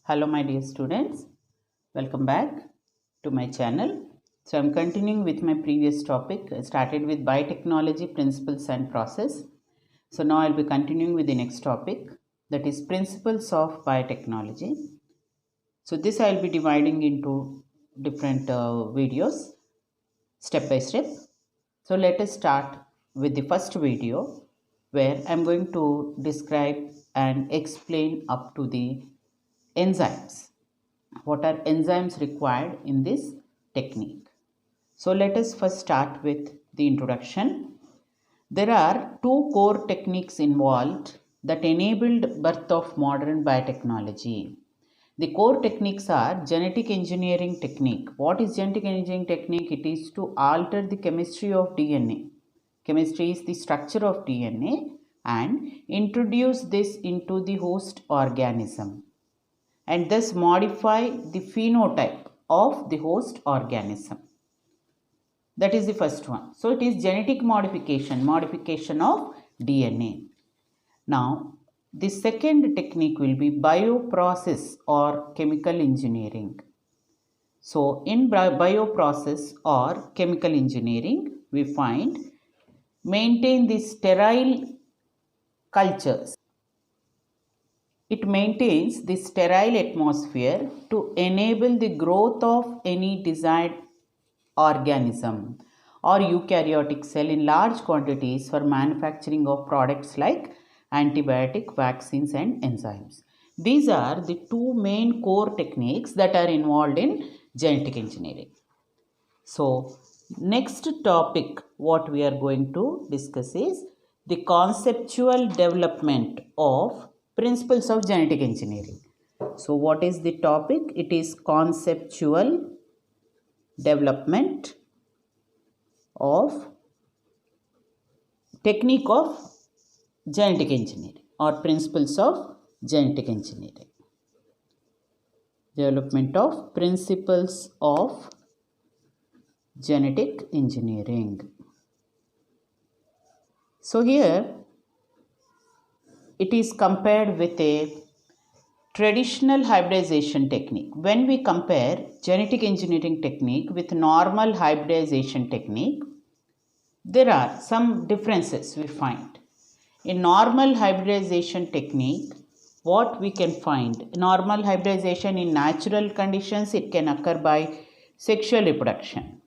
Hello my dear students, welcome back to my channel. So I'm continuing with my previous topic. I started with biotechnology principles and process. So now I'll be continuing with the next topic, that is principles of biotechnology. So this I'll be dividing into different videos step by step. So let us start with the first video where I'm going to describe and explain up to the enzymes. What are enzymes required in this technique? So let us first start with the introduction. There are two core techniques involved that enabled birth of modern biotechnology. The core techniques are genetic engineering technique. What is genetic engineering technique? It is to alter the chemistry of DNA. Chemistry is the structure of DNA and introduce this into the host organism and thus modify the phenotype of the host organism. That is the first one. So it is genetic modification of DNA. Now, the second technique will be bioprocess or chemical engineering. So in bioprocess or chemical engineering, we find maintain the sterile cultures. It maintains the sterile atmosphere to enable the growth of any desired organism or eukaryotic cell in large quantities for manufacturing of products like antibiotic, vaccines and enzymes. These are the two main core techniques that are involved in genetic engineering. So, next topic what we are going to discuss is the conceptual development of principles of genetic engineering. So, what is the topic? It is conceptual development of technique of genetic engineering or principles of genetic engineering. Development of principles of genetic engineering. So here it is compared with a traditional hybridization technique. When we compare genetic engineering technique with normal hybridization technique, there are some differences we find. In normal hybridization technique, what we can find? Normal hybridization in natural conditions, it can occur by sexual reproduction.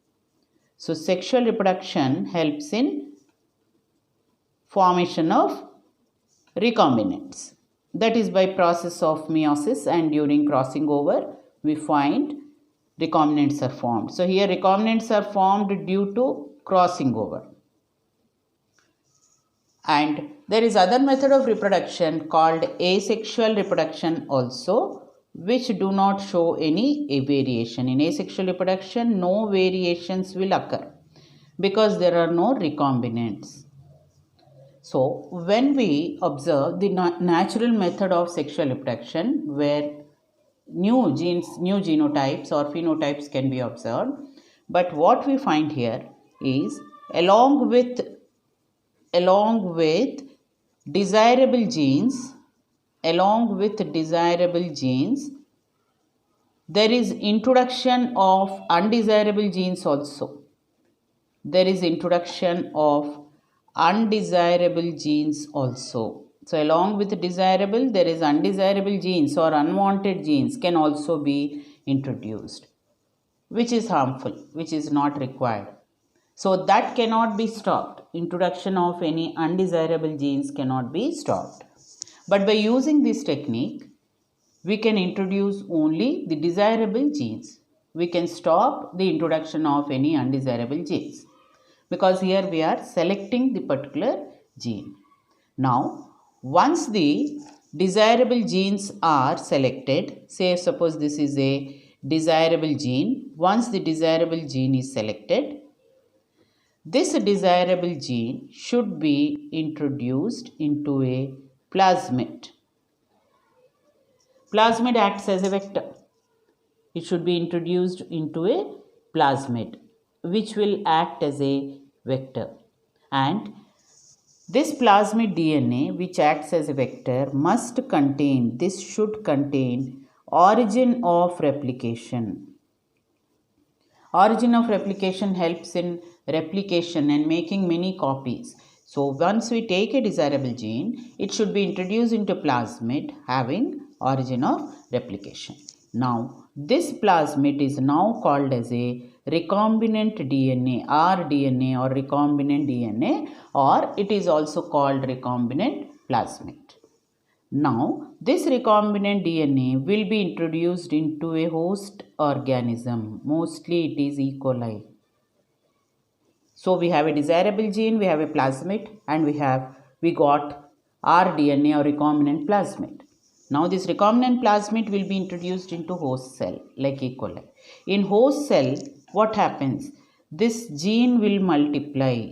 So sexual reproduction helps in formation of recombinants. That is by process of meiosis, and during crossing over we find recombinants are formed. So here recombinants are formed due to crossing over. And there is other method of reproduction called asexual reproduction also, which do not show any variation. In asexual reproduction, no variations will occur because there are no recombinants. So, when we observe the natural method of sexual reproduction where new genes, new genotypes or phenotypes can be observed, but what we find here is along with desirable genes, there is introduction of undesirable genes also. So along with desirable, there is undesirable genes or unwanted genes can also be introduced, which is harmful, which is not required. So that cannot be stopped. Introduction of any undesirable genes cannot be stopped. But by using this technique, we can introduce only the desirable genes. We can stop the introduction of any undesirable genes, because here we are selecting the particular gene. Now, once the desirable genes are selected, say suppose this is a desirable gene, once the desirable gene is selected, this desirable gene should be introduced into a plasmid. Plasmid acts as a vector. It should be introduced into a plasmid, which will act as a vector. And this plasmid DNA, which acts as a vector, should contain origin of replication. Origin of replication helps in replication and making many copies. So once we take a desirable gene, it should be introduced into plasmid having origin of replication. Now this plasmid is now called as a recombinant DNA, rDNA or recombinant DNA, or it is also called recombinant plasmid. Now, this recombinant DNA will be introduced into a host organism. Mostly it is E. coli. So, we have a desirable gene, we have a plasmid, and we got rDNA or recombinant plasmid. Now, this recombinant plasmid will be introduced into host cell like E. coli. In host cell, what happens? This gene will multiply.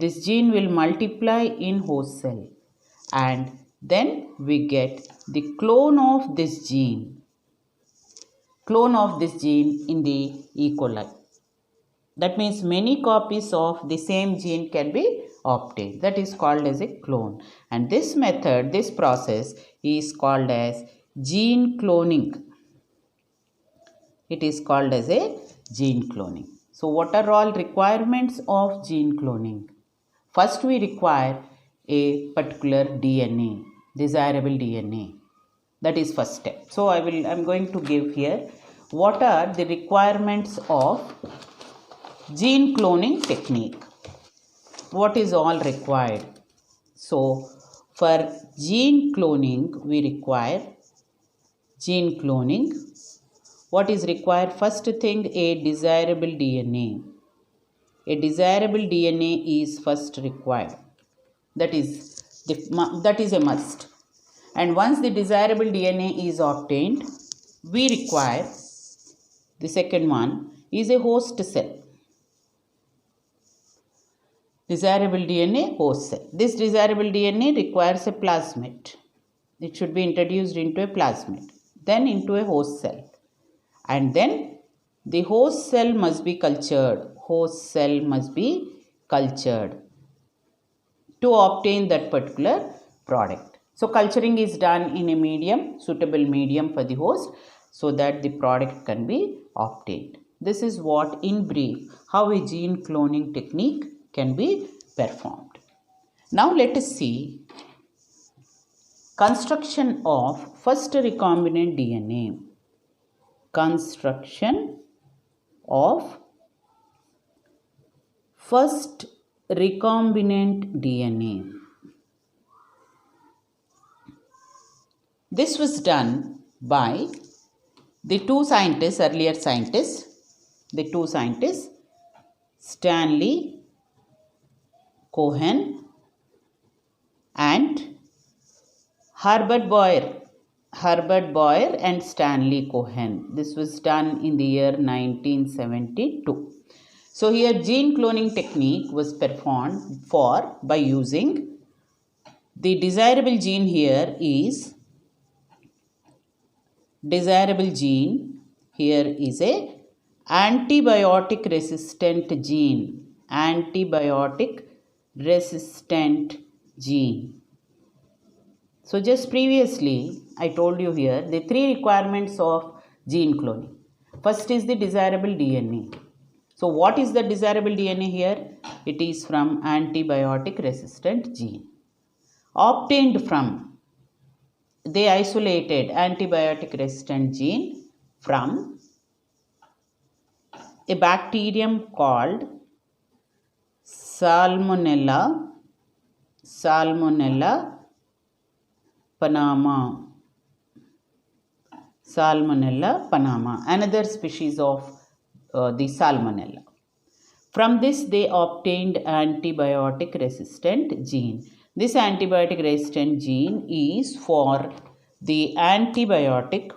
This gene will multiply in host cell, and then we get the clone of this gene in the E. coli. That means many copies of the same gene can be obtained. That is called as a clone. And this method, this process is called as gene cloning. It is called as a gene cloning. So what are all requirements of gene cloning? First, we require a particular DNA, desirable DNA. That is first step. So I'm going to give here what are the requirements of gene cloning technique. What is all required? So for gene cloning, we require gene cloning. What is required? First thing, a desirable DNA. A desirable DNA is first required. That is a must. And once the desirable DNA is obtained, we require the second one is a host cell. Desirable DNA, host cell. This desirable DNA requires a plasmid. It should be introduced into a plasmid, then into a host cell. And then the host cell must be cultured. To obtain that particular product. So culturing is done in a medium, suitable medium for the host, so that the product can be obtained. This is what, in brief, how a gene cloning technique can be performed. Now let us see construction of first recombinant DNA. Construction of first recombinant DNA. This was done by the two earlier scientists, Stanley Cohen and Herbert Boyer and Stanley Cohen. This was done in the year 1972. So here gene cloning technique was performed by using the desirable gene. Here is desirable gene. Here is a antibiotic resistant gene. So just previously I told you here the three requirements of gene cloning. First is the desirable DNA. So what is the desirable DNA here? It is from antibiotic resistant gene. Obtained from, they isolated antibiotic resistant gene from a bacterium called Salmonella Panama, another species of the Salmonella. From this they obtained antibiotic resistant gene. This antibiotic resistant gene is for the antibiotic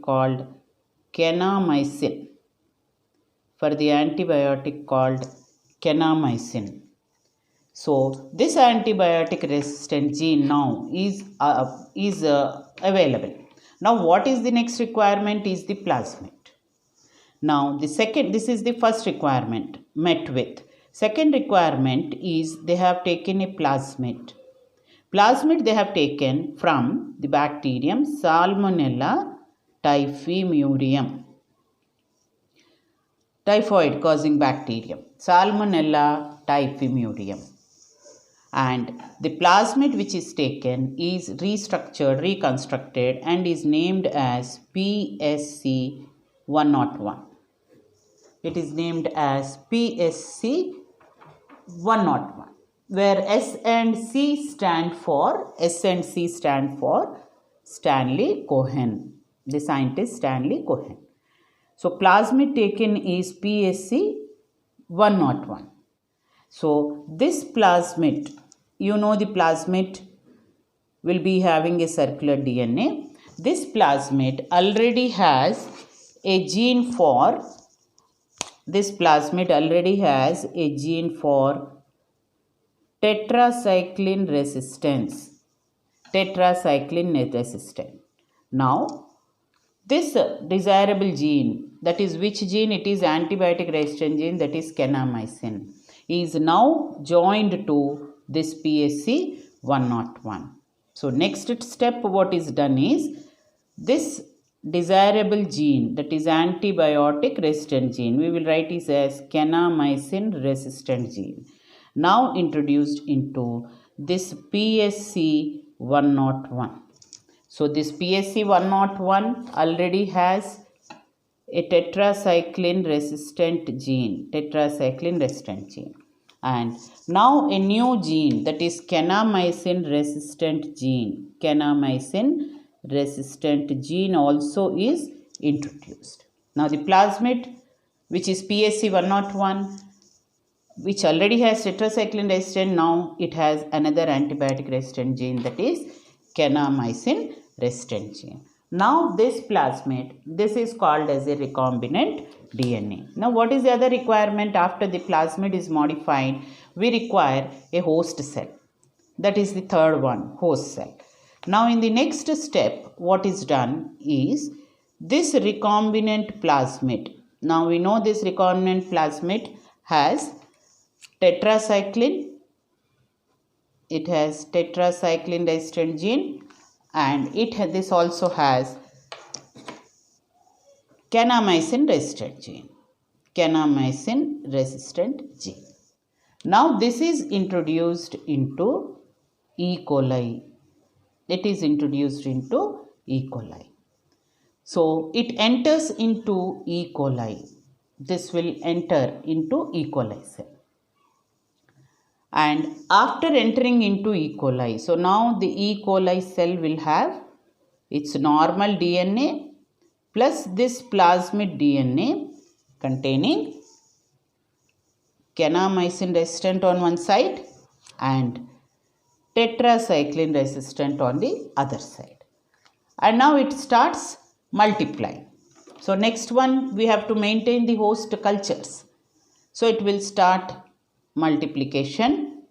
called kanamycin. So this antibiotic resistant gene now is available. Now what is the next requirement is the plasmid. Now this is the first requirement met with. Second requirement is they have taken a plasmid. Plasmid they have taken from the bacterium Salmonella typhimurium, typhoid causing bacterium, Salmonella typhimurium. And the plasmid which is taken is restructured, reconstructed, and is named as PSC 101. It is named as PSC 101, where S and C stand for Stanley Cohen, the scientist Stanley Cohen. So plasmid taken is PSC 101. So this plasmid, you know the plasmid will be having a circular DNA. This plasmid already has a gene for tetracycline resistance. Now, this desirable gene, that is which gene? It is antibiotic resistant gene, that is kanamycin, is now joined to this PSC 101. So next step what is done is, this desirable gene, that is antibiotic resistant gene, we will write it as kanamycin resistant gene, now introduced into this PSC 101. So this PSC 101 already has a tetracycline resistant gene, and now a new gene, that is kanamycin resistant gene also is introduced. Now the plasmid which is PSC 101, which already has tetracycline resistant, now it has another antibiotic resistant gene, that is kanamycin resistant gene. Now this plasmid, this is called as a recombinant DNA. Now what is the other requirement after the plasmid is modified? We require a host cell. That is the third one, host cell. Now in the next step, what is done is this recombinant plasmid. Now we know this recombinant plasmid has tetracycline. It has tetracycline resistant gene, and this also has kanamycin resistant gene. Now this is introduced into E. coli. It is introduced into E. coli. So it enters into E. coli. This will enter into E. coli cell. And after entering into E. coli, so now the E. coli cell will have its normal DNA plus this plasmid DNA containing kanamycin resistant on one side and tetracycline resistant on the other side. And now it starts multiplying. So next one, we have to maintain the host cultures. So it will start multiplication.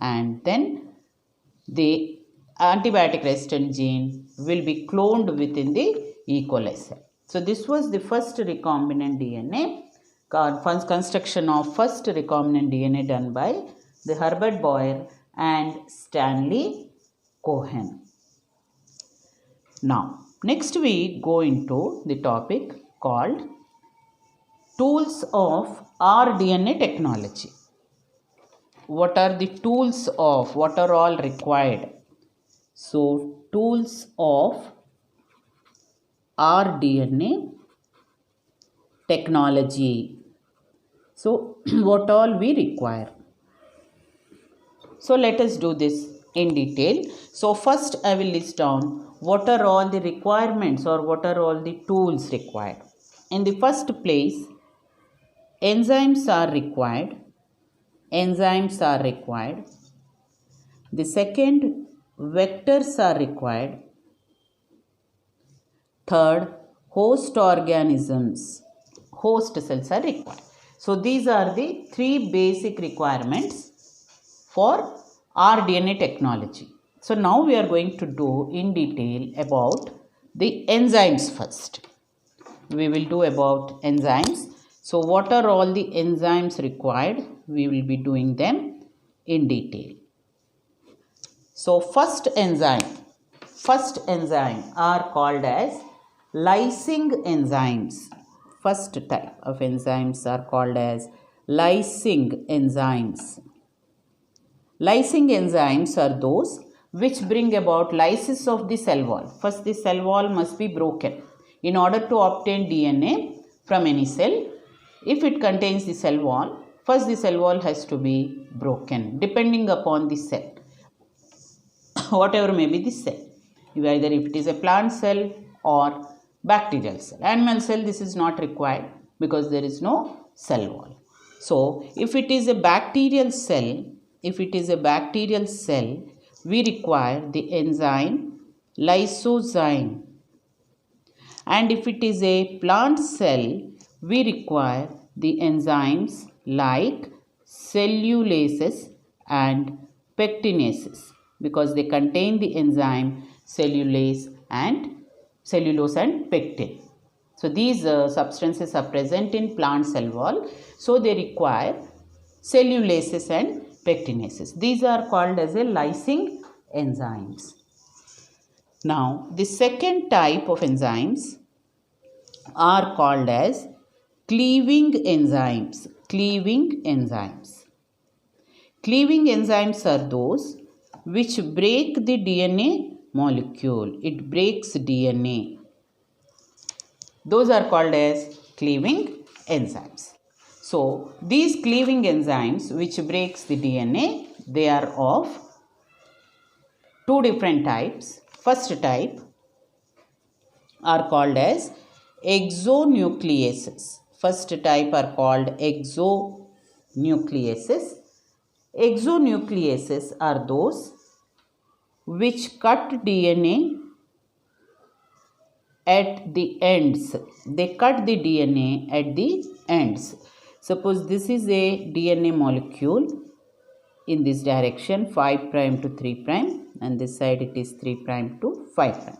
And then the antibiotic resistant gene will be cloned within the E. coli cell. So this was the first recombinant DNA, construction of first recombinant DNA done by the Herbert Boyer and Stanley Cohen. Now, next we go into the topic called tools of rDNA technology. What are the tools of, what are all required? So, tools of rDNA technology. So, what all we require? So, let us do this in detail. So, first I will list down what are all the requirements or what are all the tools required. In the first place, enzymes are required. The second, vectors are required. Third, host organisms, host cells are required. So these are the three basic requirements for rDNA technology. So now we are going to do in detail about the enzymes first. We will do about enzymes. So what are all the enzymes required? We will be doing them in detail. So first enzyme are called as lysing enzymes. First type of enzymes are called as lysing enzymes. Lysing enzymes are those which bring about lysis of the cell wall. First, the cell wall must be broken in order to obtain DNA from any cell. If it contains the cell wall, first the cell wall has to be broken depending upon the cell. Whatever may be the cell, either if it is a plant cell or bacterial cell. Animal cell, this is not required because there is no cell wall. So if it is a bacterial cell, we require the enzyme lysozyme, and if it is a plant cell, we require the enzymes like cellulases and pectinases, because they contain the enzyme cellulose and pectin. So these substances are present in plant cell wall, so they require cellulases and pectinases. These are called as a lysing enzymes. Now the second type of enzymes are called as cleaving enzymes. Cleaving enzymes are those which break the DNA molecule. It breaks DNA. Those are called as cleaving enzymes. So these cleaving enzymes which breaks the DNA, they are of two different types. First type are called as exonucleases. First type are called exonucleases. Exonucleases are those which cut DNA at the ends. They cut the DNA at the ends. Suppose this is a DNA molecule in this direction, 5' to 3', and this side it is 3' to 5'.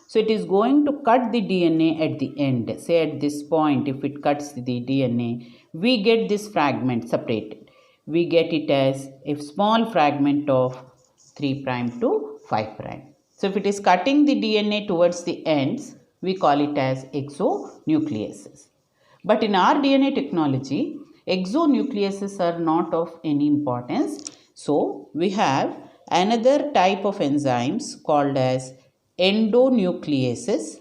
So it is going to cut the DNA at the end. Say at this point, if it cuts the DNA, we get this fragment separated. We get it as a small fragment of 3' to 5'. So if it is cutting the DNA towards the ends, we call it as exonucleases. But in our DNA technology, exonucleases are not of any importance. So we have another type of enzymes called as endonucleases.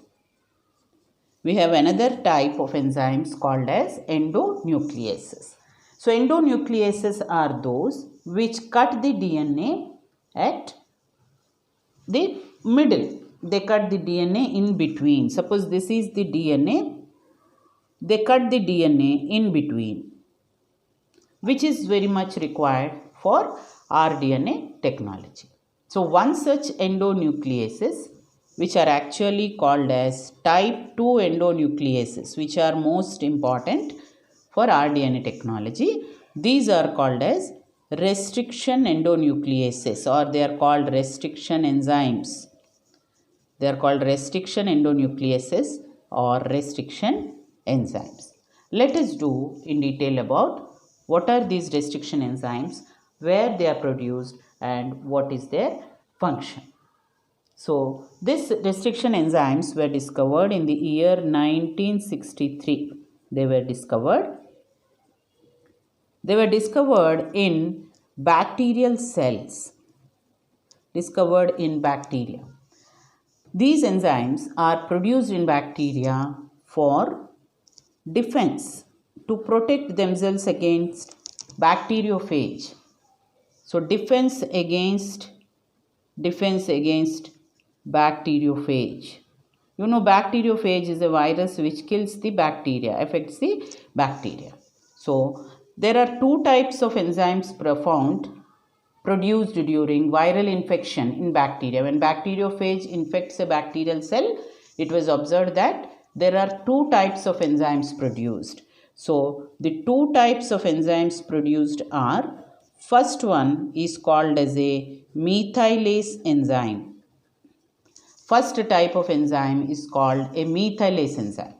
We have another type of enzymes called as endonucleases. So endonucleases are those which cut the DNA at the middle. They cut the DNA in between. Suppose this is the DNA. They cut the DNA in between, which is very much required for our DNA technology. So one such endonucleases, which are actually called as type 2 endonucleases, which are most important for our DNA technology. These are called as restriction endonucleases, or they are called restriction enzymes. They are called restriction endonucleases or restriction enzymes. Let us do in detail about what are these restriction enzymes, where they are produced, and what is their function. So these restriction enzymes were discovered in the year 1963. They were discovered in bacterial cells. Discovered in bacteria. These enzymes are produced in bacteria for defense, to protect themselves against bacteriophage. So defense against bacteriophage. You know, bacteriophage is a virus which kills the bacteria, affects the bacteria. So there are two types of enzymes produced during viral infection in bacteria. When bacteriophage infects a bacterial cell, it was observed that there are two types of enzymes produced. So the two types of enzymes produced are, first one is called as a methylase enzyme. First type of enzyme is called a methylase enzyme.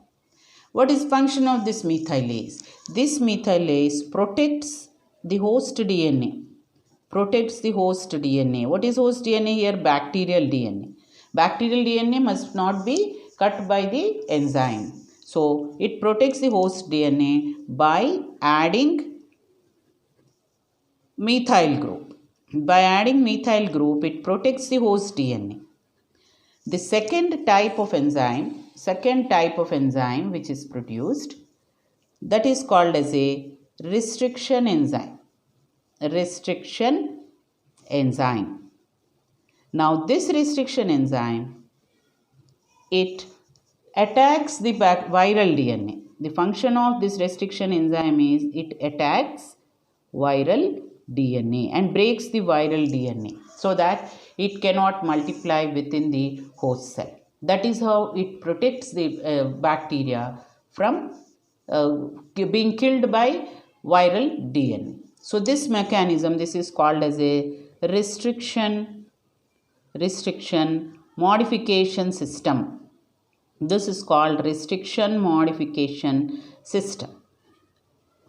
What is function of this methylase? This methylase protects the host DNA. protects the host DNA. What is host DNA here? Bacterial DNA. Bacterial DNA must not be cut by the enzyme. So it protects the host DNA by adding methyl group. By adding methyl group, it protects the host DNA. The second type of enzyme which is produced, that is called as a restriction enzyme. Restriction enzyme. Now this restriction enzyme, it attacks the viral DNA. The function of this restriction enzyme is it attacks viral DNA and breaks the viral DNA so that it cannot multiply within the host cell. That is how it protects the bacteria from being killed by viral DNA. So this mechanism, this is called as a restriction modification system. This is called restriction modification system,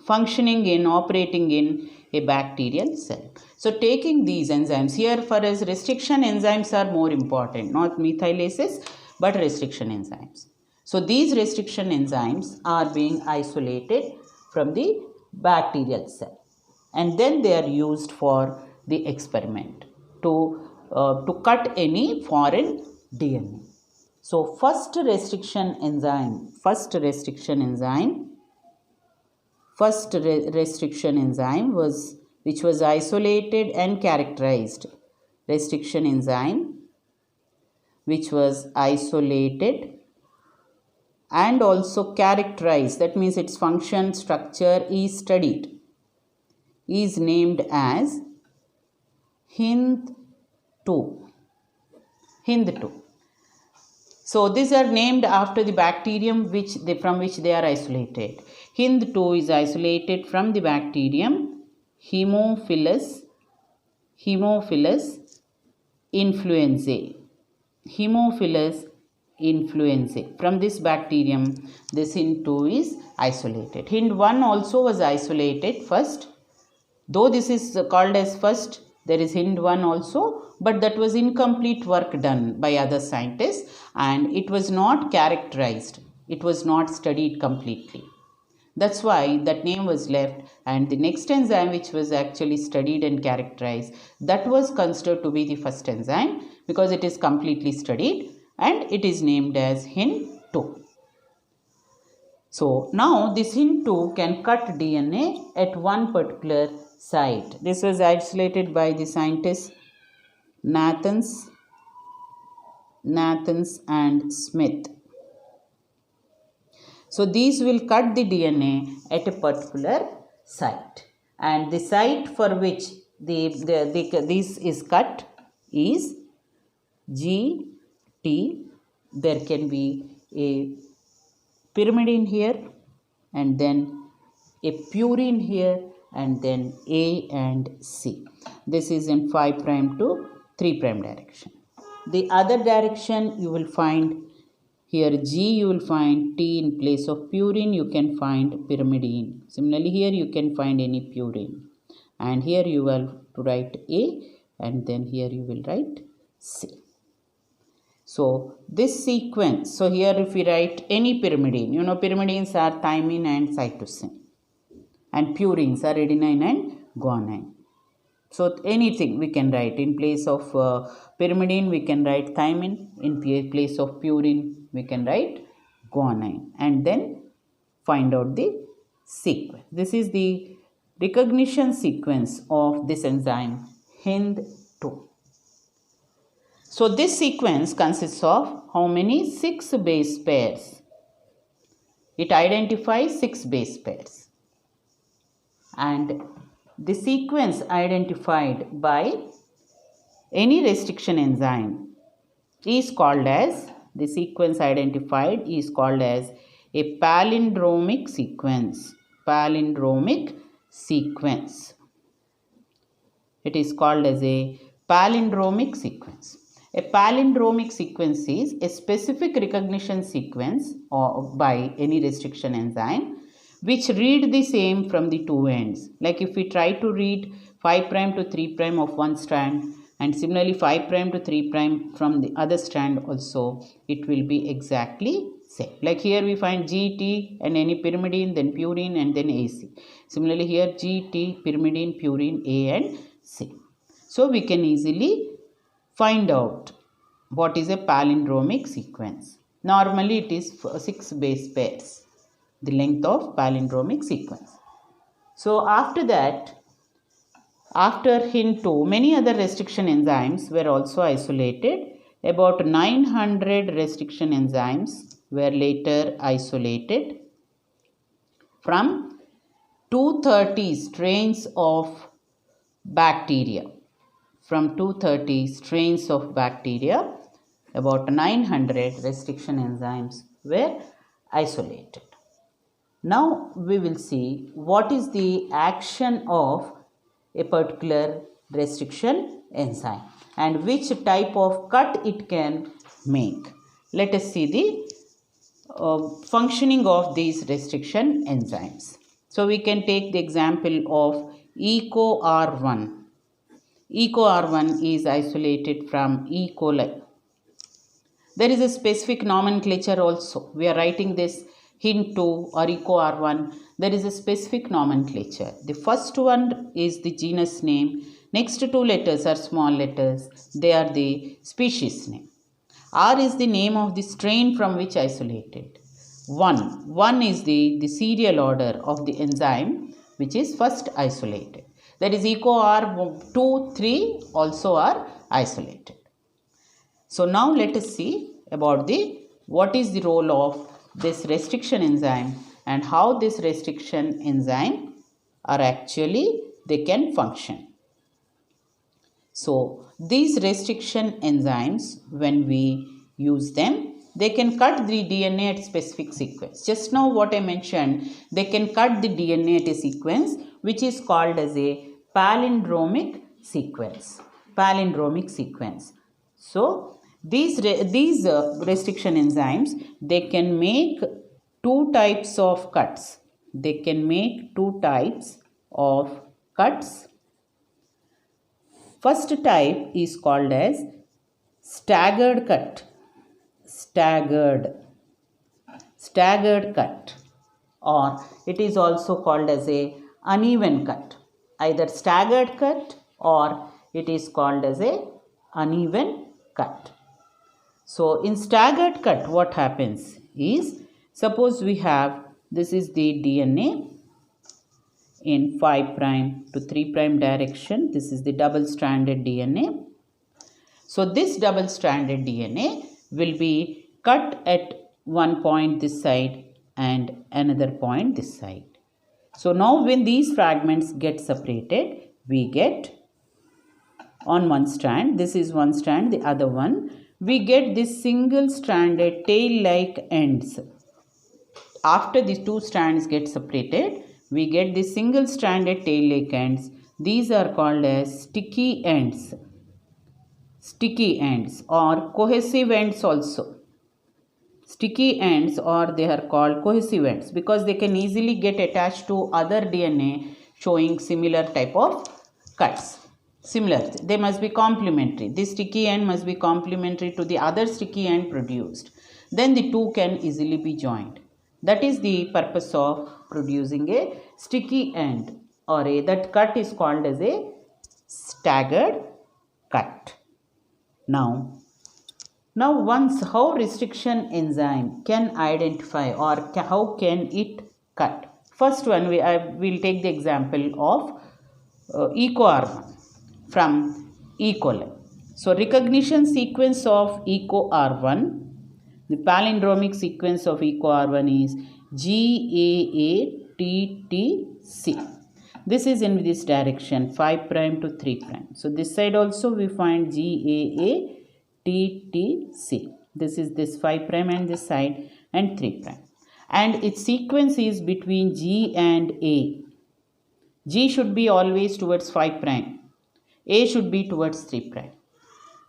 operating in a bacterial cell. So taking these enzymes, here for us restriction enzymes are more important, not methylases but restriction enzymes. So these restriction enzymes are being isolated from the bacterial cell, and then they are used for the experiment to cut any foreign DNA. So first restriction enzyme was which was isolated and characterized. Restriction enzyme which was isolated and also characterized, that means its function structure is studied, is named as HindII. So these are named after the bacterium from which they are isolated. HindII is isolated from the bacterium Haemophilus influenzae. Haemophilus influenzae. From this bacterium, this HindII is isolated. HindI also was isolated first. Though this is called as first, there is HindI also, but that was incomplete work done by other scientists and it was not characterized. It was not studied completely. That's why that name was left, and the next enzyme which was actually studied and characterized, that was considered to be the first enzyme because it is completely studied and it is named as HindII. So now this HindII can cut DNA at one particular site. This was isolated by the scientists Nathans and Smith. So these will cut the DNA at a particular site, and the site for which this is cut is GT. There can be a pyrimidine here and then a purine here and then A and C. This is in 5' to 3' direction. The other direction you will find here G, you will find T in place of purine, you can find pyrimidine. Similarly here you can find any purine, and here you will write A and then here you will write C. So this sequence, so here if we write any pyrimidine, you know pyrimidines are thymine and cytosine, and purines are adenine and guanine. So anything we can write. In place of pyrimidine we can write thymine, in place of purine we can write guanine, and then find out the sequence. This is the recognition sequence of this enzyme HindII. So this sequence consists of how many? 6 base pairs. It identifies 6 base pairs, and the sequence identified by any restriction enzyme is called as, the sequence identified is called as a palindromic sequence. Palindromic sequence. It is called as a palindromic sequence. A palindromic sequence is a specific recognition sequence by any restriction enzyme which read the same from the two ends. Like if we try to read 5 prime to 3 prime of one strand, and similarly 5 prime to 3 prime from the other strand also, it will be exactly same. Like here we find GT and any pyrimidine, then purine, and then AC. Similarly here GT, pyrimidine, purine, A and C. So we can easily find out what is a palindromic sequence. Normally it is 6 base pairs, the length of palindromic sequence. So after that, after HIN2, many other restriction enzymes were also isolated. About 900 restriction enzymes were later isolated from 230 strains of bacteria. From 230 strains of bacteria, about 900 restriction enzymes were isolated. Now we will see what is the action of a particular restriction enzyme and which type of cut it can make. Let us see the functioning of these restriction enzymes. So we can take the example of EcoR1. EcoR1 is isolated from E. coli. There is a specific nomenclature also. We are writing this HIN2 or EcoR1. There is a specific nomenclature. The first one is the genus name. Next two letters are small letters. They are the species name. R is the name of the strain from which isolated. 1 is the serial order of the enzyme which is first isolated. That is EcoR2, 3 also are isolated. So now let us see about what is the role of this restriction enzyme and how this restriction enzyme are actually they can function. So these restriction enzymes, when we use them, they can cut the DNA at specific sequence. Just now what I mentioned, they can cut the DNA at a sequence which is called as a palindromic sequence. Palindromic sequence. So these restriction enzymes, they can make two types of cuts. They can make two types of cuts. First type is called as staggered cut. Staggered cut, or it is also called as a uneven cut. Either staggered cut or it is called as a uneven cut. So in staggered cut, what happens is, suppose we have, this is the DNA in 5 prime to 3 prime direction. This is the double stranded DNA. So this double stranded DNA will be cut at one point this side and another point this side. So now when these fragments get separated, we get on one strand, this is one strand, the other one, we get this single stranded tail like ends. After these two strands get separated, we get the single stranded tail like ends. These are called as sticky ends. Sticky ends or cohesive ends also. Sticky ends, or they are called cohesive ends, because they can easily get attached to other DNA showing similar type of cuts. Similar, they must be complementary. This sticky end must be complementary to the other sticky end produced. Then the two can easily be joined. That is the purpose of producing a sticky end, or that cut is called as a staggered cut. Now once how restriction enzyme can identify or how can it cut? First one, I will take the example of EcoR1 from E. coli. So recognition sequence of EcoR1, the palindromic sequence of EcoR1 is GAATTC. This is in this direction 5 prime to 3 prime. So this side also we find GAATTC. This is this 5 prime and this side and 3 prime. And its sequence is between G and A. G should be always towards 5 prime. A should be towards 3 prime.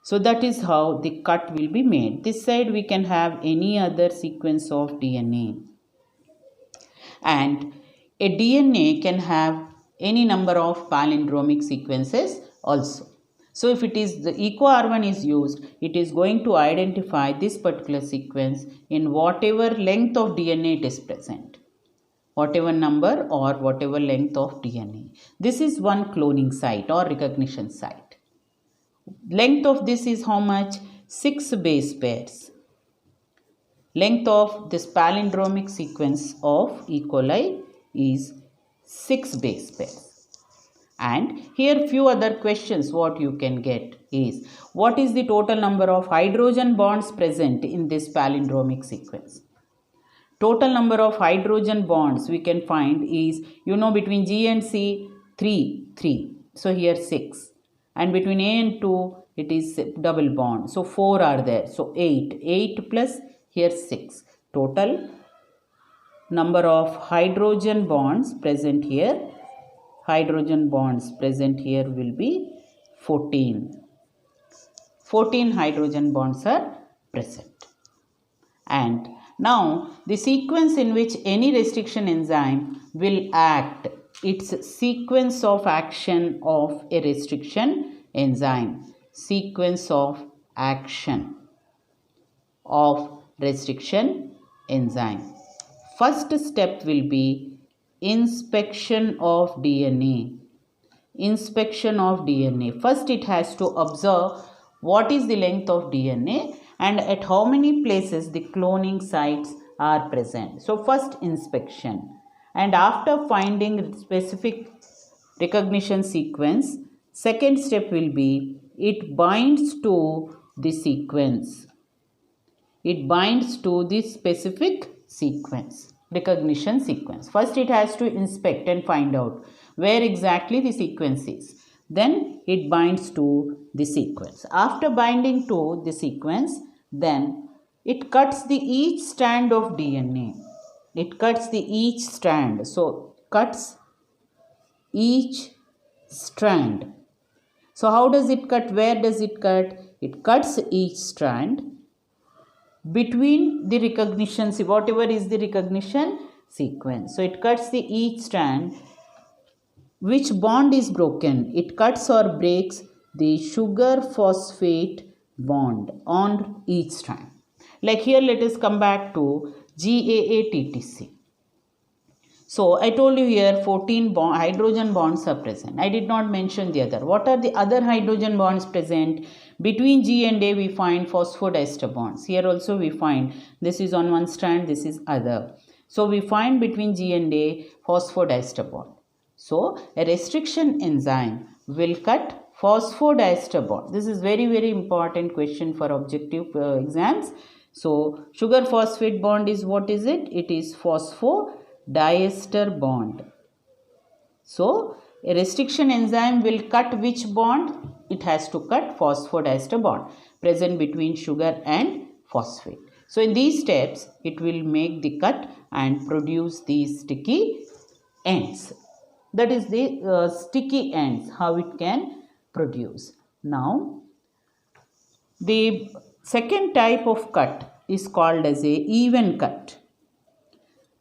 So that is how the cut will be made. This side we can have any other sequence of DNA. And a DNA can have any number of palindromic sequences also. So if it is the EcoR1 is used, it is going to identify this particular sequence in whatever length of DNA it is present, whatever number or whatever length of DNA. This is one cloning site or recognition site. Length of this is how much? 6 base pairs. Length of this palindromic sequence of E. coli is 6 base pairs. And here few other questions what you can get is, what is the total number of hydrogen bonds present in this palindromic sequence? Total number of hydrogen bonds we can find is, between G and C, 3. So here 6. And between A and 2, it is double bond. So 4 are there. So 8. 8 plus here 6. Total number of hydrogen bonds present here. Hydrogen bonds present here will be 14. 14 hydrogen bonds are present. And now the sequence in which any restriction enzyme will act, its sequence of action of a restriction enzyme. Sequence of action of restriction enzyme. First step will be inspection of DNA. Inspection of DNA. First it has to observe what is the length of DNA and at how many places the cloning sites are present. So first inspection, and after finding specific recognition sequence, second step will be it binds to the sequence. It binds to the specific sequence, recognition sequence. First it has to inspect and find out where exactly the sequence is. Then it binds to the sequence. After binding to the sequence, then it cuts the each strand of DNA. It cuts the each strand. So cuts each strand. So how does it cut? Where does it cut? It cuts each strand between the recognition, whatever is the recognition sequence. So it cuts the each strand. Which bond is broken? It cuts or breaks the sugar phosphate bond on each strand. Like here, let us come back to GAA-TTC. So I told you here 14 hydrogen bonds are present. I did not mention the other. What are the other hydrogen bonds present? Between G and A we find phosphodiester bonds. Here also we find this is on one strand, this is other. So we find between G and A phosphodiester bond. So a restriction enzyme will cut phosphodiester bond. This is very, very important question for objective exams. So sugar phosphate bond is, what is it? It is phosphodiester bond. So a restriction enzyme will cut which bond? It has to cut phosphodiester bond present between sugar and phosphate. So in these steps, it will make the cut and produce these sticky ends. That is the sticky ends, how it can produce. Now, the second type of cut is called as a even cut.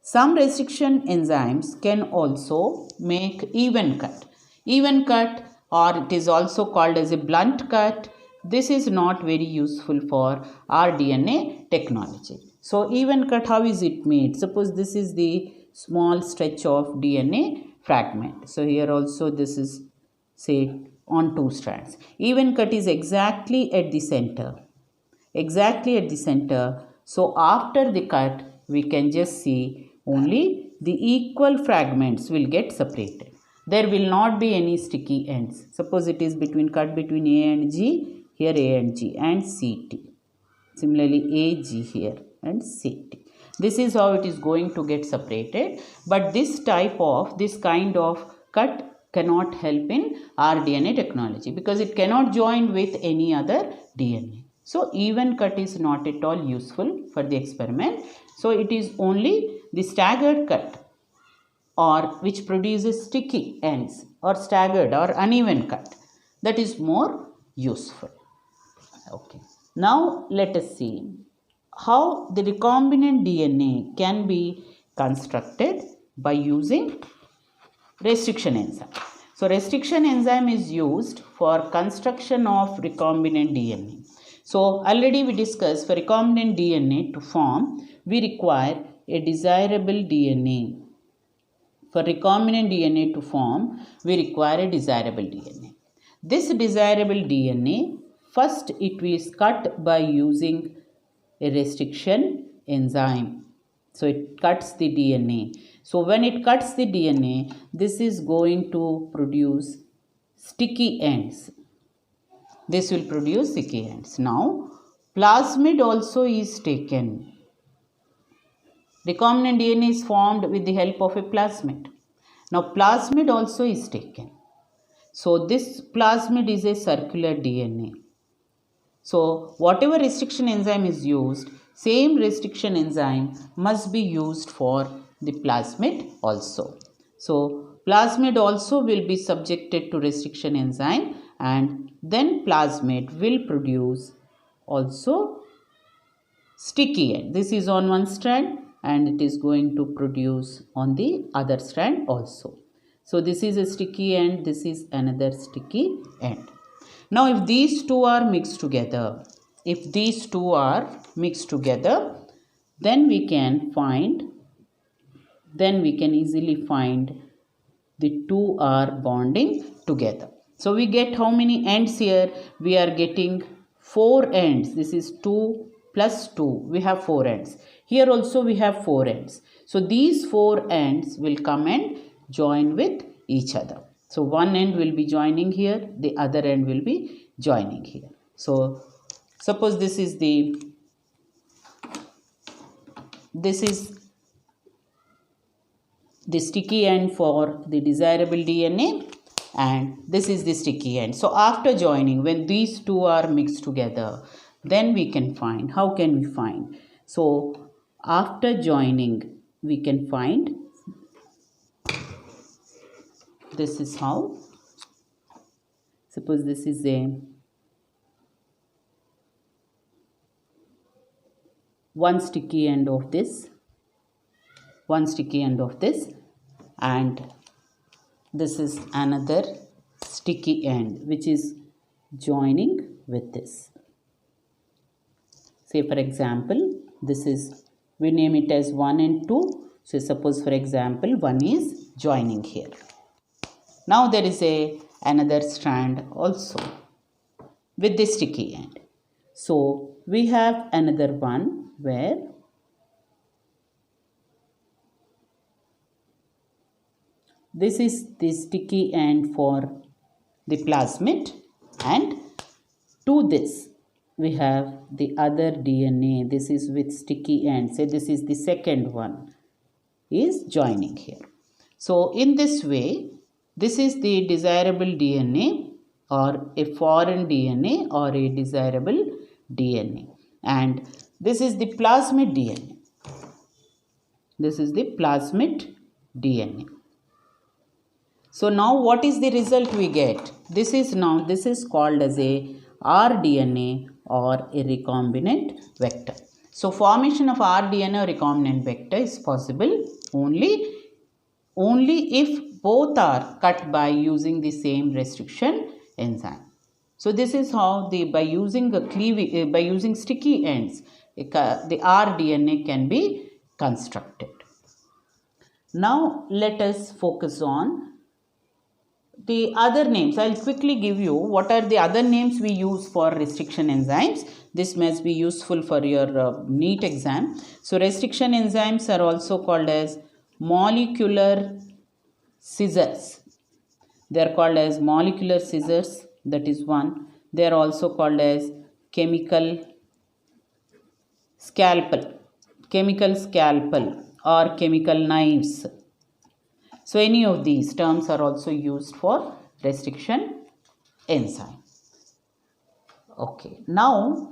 Some restriction enzymes can also make even cut. Even cut, or it is also called as a blunt cut. This is not very useful for rDNA technology. So even cut, how is it made? Suppose this is the small stretch of DNA fragment. So here also this is, say, on 2 strands. Even cut is exactly at the center. Exactly at the center. So after the cut, we can just see only the equal fragments will get separated. There will not be any sticky ends. Suppose it is cut between A and G, here A and G and CT. Similarly AG here and CT. This is how it is going to get separated. But this kind of cut cannot help in rDNA technology because it cannot join with any other DNA. So even cut is not at all useful for the experiment. So it is only the staggered cut, or which produces sticky ends, or staggered or uneven cut, that is more useful. Okay. Now let us see how the recombinant DNA can be constructed by using restriction enzyme. So restriction enzyme is used for construction of recombinant DNA. So already we discussed, for recombinant DNA to form, we require a desirable DNA. For recombinant DNA to form, we require a desirable DNA. This desirable DNA, first it is cut by using a restriction enzyme. So it cuts the DNA. So when it cuts the DNA, this is going to produce sticky ends. This will produce sticky ends. Now, plasmid also is taken. Recombinant DNA is formed with the help of a plasmid. Now, plasmid also is taken. So, this plasmid is a circular DNA. So, whatever restriction enzyme is used, same restriction enzyme must be used for the plasmid also. So, plasmid also will be subjected to restriction enzyme, and then plasmid will produce also sticky end. This is on one strand and it is going to produce on the other strand also. So, this is a sticky end, this is another sticky end. Now, if these two are mixed together, then we can easily find the two are bonding together. So, we get how many ends here? We are getting 4 ends. This is 2 plus 2. We have 4 ends. Here also we have 4 ends. So, these 4 ends will come and join with each other. So, one end will be joining here, the other end will be joining here. So, suppose this is the sticky end for the desirable DNA, and this is the sticky end. So, after joining, when these two are mixed together, then we can find, how can we find? So, after joining, we can find, this is how, suppose this is one sticky end of this, and this is another sticky end which is joining with this. Say for example, this is, we name it as 1 and 2. So, suppose for example, 1 is joining here. Now, there is another strand also with this sticky end. So, we have another one where this is the sticky end for the plasmid, and to this we have the other DNA. This is with sticky end. Say this is the second one is joining here. So, in this way, this is the desirable DNA or a foreign DNA or a desirable DNA, and this is the plasmid DNA. This is the plasmid DNA. So, now what is the result we get? This is called as a rDNA or a recombinant vector. So, formation of rDNA or recombinant vector is possible only if both are cut by using the same restriction enzyme. So, this is how by using sticky ends, the rDNA can be constructed. Now, let us focus on the other names. I will quickly give you what are the other names we use for restriction enzymes. This must be useful for your NEET exam. So, restriction enzymes are also called as molecular scissors. They are called as molecular scissors, that is one. They are also called as chemical scalpel or chemical knives. So, any of these terms are also used for restriction enzyme. Okay, now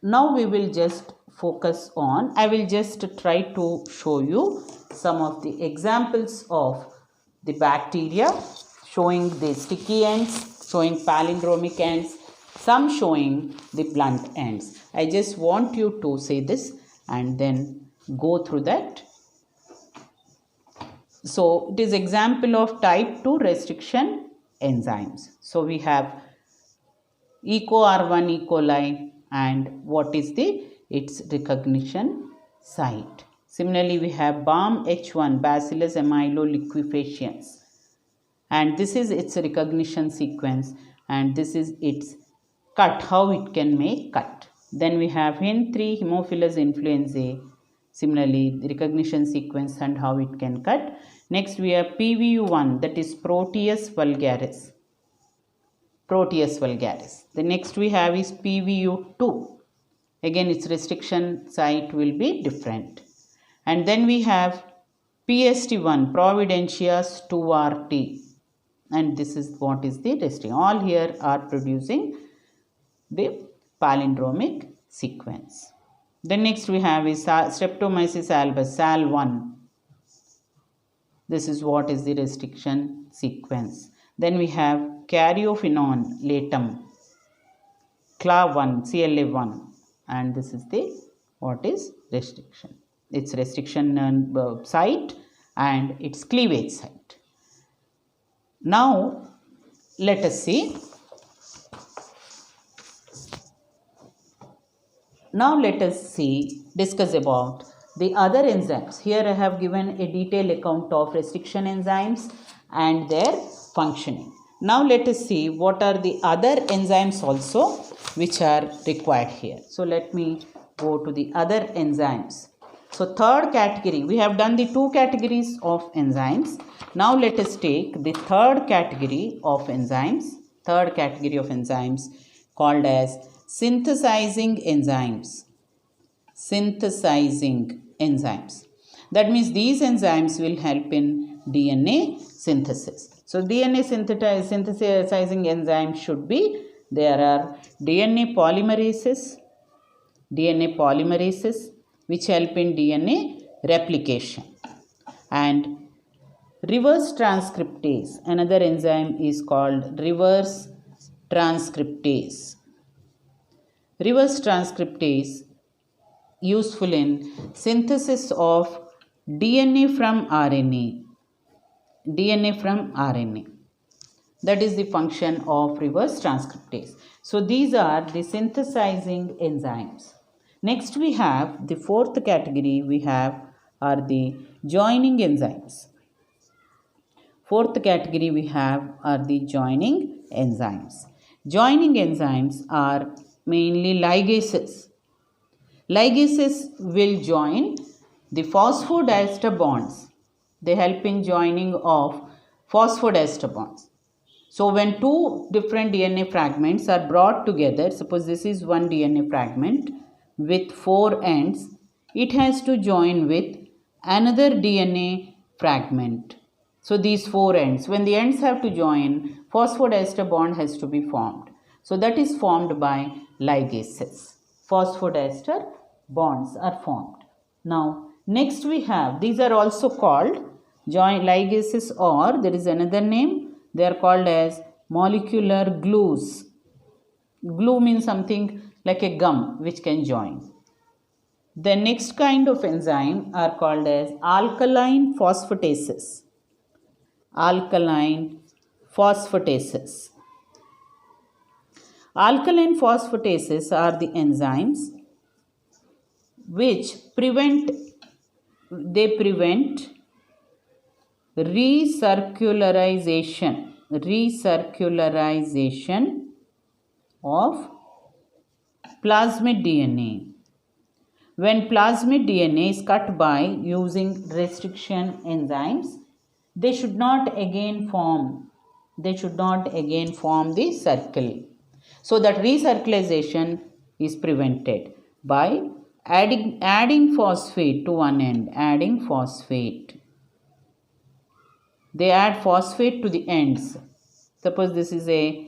we will just focus on, I will just try to show you some of the examples of the bacteria, showing the sticky ends, showing palindromic ends, some showing the blunt ends. I just want you to say this and then go through that. So it is example of type 2 restriction enzymes. So we have EcoR1 E. coli, and what is its recognition site. Similarly, we have BAM-H1 Bacillus amyloliquefaciens, and this is its recognition sequence, and this is its cut, how it can make cut. Then we have Hen3 Haemophilus influenzae, similarly the recognition sequence and how it can cut. Next we have PVU1, that is Proteus vulgaris. The next we have is PVU2. Again its restriction site will be different. And then we have PST1 Providentia stewardtii, and this is what is the restriction. All here are producing the palindromic sequence. Then next we have is Streptomyces albus SAL1. This is what is the restriction sequence. Then we have Caryophynon latum CLA1 CLA1, and this is the what is restriction. Its restriction site and its cleavage site. Now let us see. Discuss about the other enzymes. Here I have given a detailed account of restriction enzymes and their functioning. Now let us see what are the other enzymes also which are required here. So let me go to the other enzymes. So third category, we have done the two categories of enzymes. Now let us take the third category of enzymes called as synthesizing enzymes. That means these enzymes will help in DNA synthesis. So DNA synthesizing enzymes should be, there are DNA polymerases which help in DNA replication, and reverse transcriptase, another enzyme is called reverse transcriptase. Reverse transcriptase useful in synthesis of DNA from RNA. That is the function of reverse transcriptase. So these are the synthesizing enzymes. Next we have the fourth category are the joining enzymes. Joining enzymes are mainly ligases. Ligases will join the phosphodiester bonds. They help in joining of phosphodiester bonds. So when two different DNA fragments are brought together, suppose this is one DNA fragment with 4 ends, it has to join with another DNA fragment. So these 4 ends, when the ends have to join, phosphodiester bond has to be formed. So that is formed by ligases. Phosphodiester bonds are formed. Now next we have, these are also called ligases, or there is another name, they are called as molecular glues. Glue means something like a gum which can join. The next kind of enzyme are called as alkaline phosphatases. Alkaline phosphatases are the enzymes which prevent recircularization of plasmid DNA. When plasmid DNA is cut by using restriction enzymes, they should not again form the circle. So that recirculation is prevented by adding phosphate to one end, They add phosphate to the ends. Suppose this is a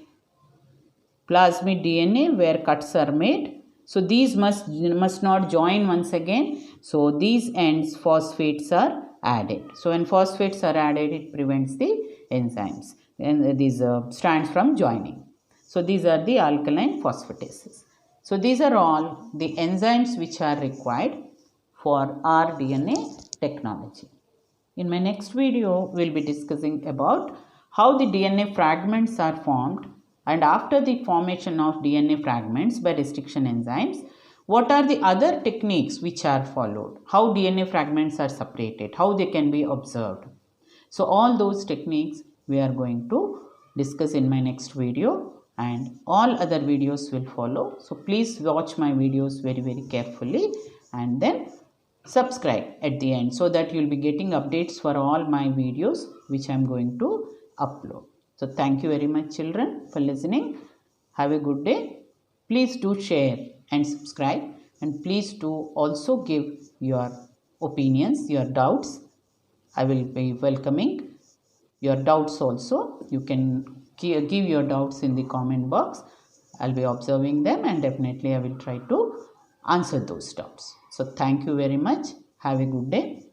plasmid DNA where cuts are made. So these must not join once again. So these ends phosphates are added. So when phosphates are added, it prevents the enzymes and these strands from joining. So these are the alkaline phosphatases. So these are all the enzymes which are required for our DNA technology. In my next video, we'll be discussing about how the DNA fragments are formed, and after the formation of DNA fragments by restriction enzymes, what are the other techniques which are followed, how DNA fragments are separated, how they can be observed. So all those techniques we are going to discuss in my next video, and all other videos will follow. So please watch my videos very carefully and then subscribe at the end so that you will be getting updates for all my videos which I am going to upload. So thank you very much children for listening. Have a good day. Please do share and subscribe, and please do also give your opinions, your doubts. I will be welcoming your doubts also. You can give your doubts in the comment box. I'll be observing them and definitely I will try to answer those doubts. So thank you very much. Have a good day.